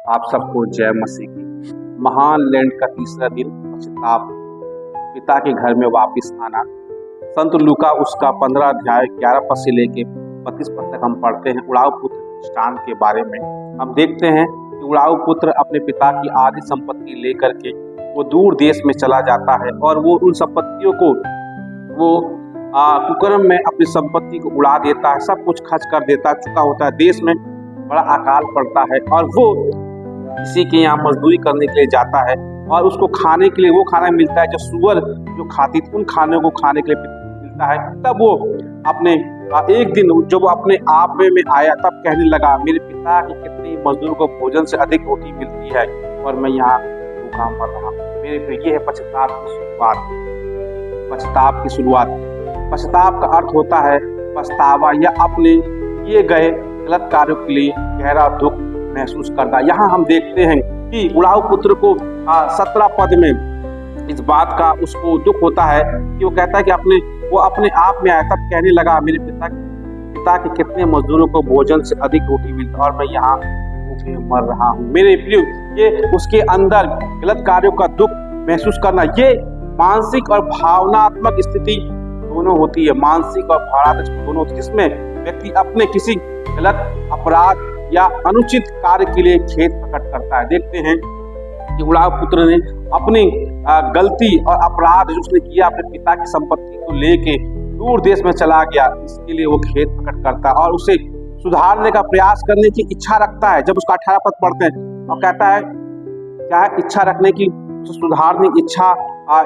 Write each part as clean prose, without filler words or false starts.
आप सबको जय मसीह की। महान लैंड का तीसरा दिन पश्चाताप, पिता के घर में वापस आना। संत लूका उसका 15 अध्याय 11 पद से लेके 32 पद तक हम पढ़ते हैं। उड़ाऊ पुत्र दृष्टांत के बारे में हम देखते हैं कि उड़ाऊ पुत्र अपने पिता की आधी संपत्ति लेकर के वो दूर देश में चला जाता है और वो उन संपत्तियों को वो कुकर्म में अपनी संपत्ति को उड़ा देता है, सब कुछ खर्च कर देता चुका होता है। देश में बड़ा अकाल पड़ता है और वो किसी के यहाँ मजदूरी करने के लिए जाता है और उसको खाने के लिए वो खाना मिलता है जो सुअर जो खाती थी, उन खाने को खाने के लिए मिलता है। तब वो अपने एक दिन जब वो अपने आप में आया तब कहने लगा, मेरे पिता के कितने मजदूर को भोजन से अधिक रोटी मिलती है और मैं यहाँ भूखा मर रहा हूँ। मेरे पे ये है पश्चाताप की शुरुआत। पश्चाताप की शुरुआत, पश्चाताप का अर्थ होता है पछतावा या अपने किए गए गलत कार्यों के लिए गहरा दुख महसूस करना। यहाँ हम देखते हैं कि उड़ाऊ पुत्र को 17 पद में इस बात का उसको दुख होता है कि वो कहता है कि वो अपने आप में आया तब कहने लगा, मेरे पिता के कितने मजदूरों को भोजन से अधिक रोटी मिलती और मैं यहाँ भूखे मर रहा हूँ। मेरे प्रिय, ये उसके अंदर गलत कार्यों का दुख महसूस करना, ये मानसिक और भावनात्मक स्थिति दोनों होती है। मानसिक और भावनात्मक दोनों होती है, जिसमें व्यक्ति अपने किसी गलत अपराध या अनुचित कार्य के लिए खेद प्रकट करता है। देखते हैं कि उड़ाऊ पुत्र ने अपनी गलती और अपराध जो उसने किया, अपने पिता की संपत्ति को लेके दूर देश में चला गया, इसके लिए वो खेद प्रकट करता है और उसे सुधारने का प्रयास करने की इच्छा रखता है। जब उसका 18 पद पढ़ते हैं और कहता है क्या है इच्छा रखने की, सुधारने की इच्छा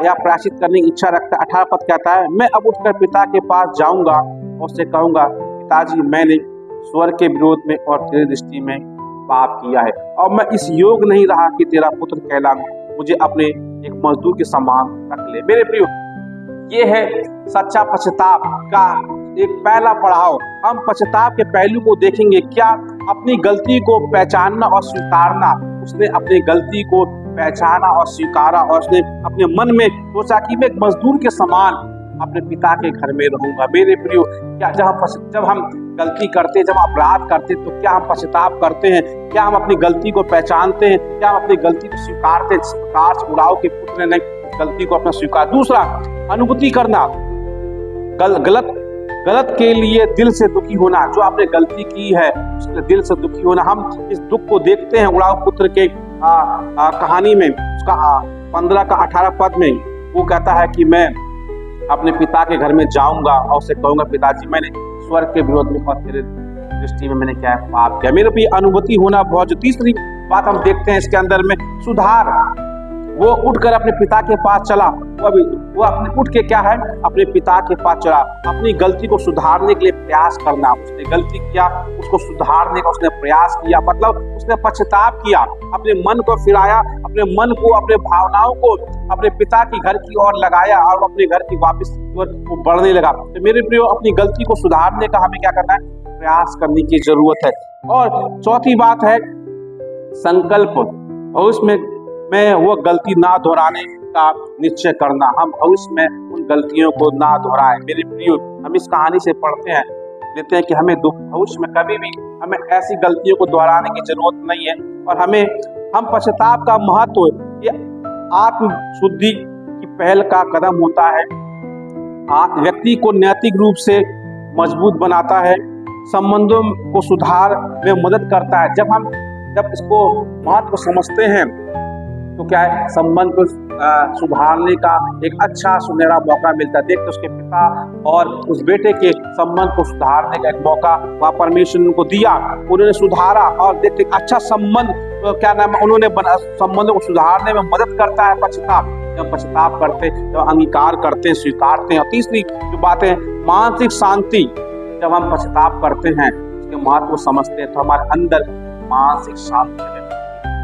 या प्रायश्चित करने की इच्छा रखता है। 18 पद कहता है, मैं अब उठकर पिता के पास जाऊंगा और उससे कहूंगा, पिताजी मैंने स्वर्ग के विरोध में और तेरी दृष्टि में पाप किया है और मैं इस योग नहीं रहा कि तेरा पुत्र कहलाऊं, मुझे अपने एक मजदूर के समान रख ले। मेरे प्रियो, ये है सच्चा पश्चाताप का एक पहला पड़ाव। हम पश्चाताप के पहलू को देखेंगे, क्या अपनी गलती को पहचानना और स्वीकारना। उसने अपनी गलती को पहचाना और स्वीकारा और उसने अपने मन में सोचा कि मैं एक मजदूर के समान अपने पिता के घर में रहूंगा। मेरे प्रियो, क्या जब हम गलती करते, जब अपराध करते, तो क्या हम पश्चाताप करते हैं? क्या हम अपनी गलती को पहचानते हैं? क्या हम अपनी गलती को स्वीकारते हैं? जिस प्रकार से उड़ाऊ के पुत्र ने गलती को अपना स्वीकार। दूसरा, अनुभूति करना, गलत के लिए दिल से दुखी होना। जो आपने गलती की है उसके दिल से दुखी होना। हम इस दुख को देखते हैं उड़ाऊ पुत्र के कहानी में। उसका 15 का 18 पद में वो कहता है कि मैं अपने पिता के घर में जाऊंगा और उससे कहूंगा, पिताजी मैंने स्वर्ग के विरोध में और तेरे दृष्टि में मैंने क्या पाप किया। मेरे भी अनुभूति होना बहुत। जो तीसरी बात हम देखते हैं इसके अंदर में सुधार, वो उठकर अपने पिता के पास चला। वो अपने उठ के क्या है, अपने पिता के पास चला, अपनी गलती को सुधारने के लिए प्रयास करना। उसने गलती किया, उसको सुधारने का उसने प्रयास किया, मतलब उसने पश्चाताप किया, अपने मन को फिराया, अपने मन को, अपने भावनाओं को अपने पिता की घर की ओर लगाया और अपने घर की वापस वो बढ़ने लगा। तो मेरे प्रियो, अपनी गलती को सुधारने का हमें क्या करना है, प्रयास करने की जरूरत है। और चौथी बात है संकल्प, भविष्य में वो गलती ना दोहराने का निश्चय करना। हम भविष्य में उन गलतियों को ना दोहराएं। मेरे प्रियो, हम इस कहानी से पढ़ते हैं, लेते हैं कि हमें भविष्य में कभी भी हमें ऐसी गलतियों को दोहराने की जरूरत नहीं है। और हम पश्चाताप का महत्व, ये आत्म शुद्धि की पहल का कदम होता है। व्यक्ति को नैतिक रूप से मजबूत बनाता है, संबंधों को सुधार में मदद करता है। जब इसको महत्व समझते हैं तो क्या है, संबंध को सुधारने का एक अच्छा सुनहरा मौका मिलता है। देखते उसके पिता और उस बेटे के संबंध को सुधारने का एक मौका वहाँ परमेश्वर ने उनको दिया, उन्होंने सुधारा और देखते अच्छा संबंध, क्या नाम, उन्होंने संबंधों को सुधारने में मदद करता है पश्चाताप। जब पश्चाताप करते, जब अंगीकार करते, स्वीकारते हैं। और तीसरी जो बात है मानसिक शांति, जब हम पश्चाताप करते हैं, उसके महत्व को समझते हैं तो हमारे अंदर मानसिक शांति,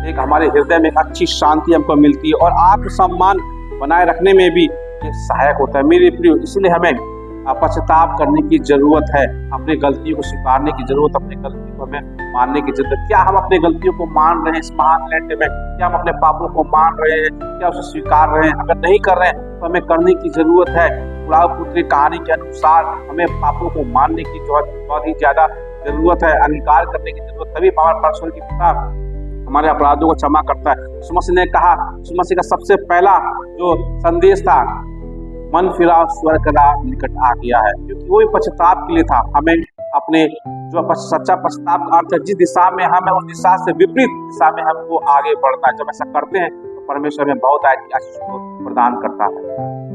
एक हमारे हृदय में अच्छी शांति हमको मिलती है और आत्मसम्मान बनाए रखने में भी ये सहायक होता है। मेरे प्रिय, इसलिए हमें पश्चाताप करने की जरूरत है, अपने गलतियों को स्वीकारने की जरूरत, अपने गलती को हमें मानने की जरूरत। क्या हम अपने गलतियों को मान रहे हैं इस महान लैंड में? क्या हम अपने पापों को मान रहे हैं? क्या उसे स्वीकार रहे हैं? अगर नहीं कर रहे हैं तो हमें करने की जरूरत है। उड़ाऊ पुत्र की कहानी के अनुसार हमें पापों को मानने की बहुत ही ज्यादा जरूरत है, अंगीकार करने की जरूरत। तभी हमारे परमेश्वर की पिता हमारे अपराधों को क्षमा करता है। यीशु मसीह ने कहा, यीशु मसीह का सबसे पहला जो संदेश था, मन फिराओ स्वर्ग का राज निकट आ गया है, क्योंकि वो भी पश्चाताप के लिए था। हमें अपने जो सच्चा पश्चाताप का अर्थ है, जिस दिशा में हमें उस दिशा से विपरीत दिशा में हमको आगे बढ़ना है। जब ऐसा करते हैं तो परमेश्वर हमें बहुत आशीष को प्रदान करता है।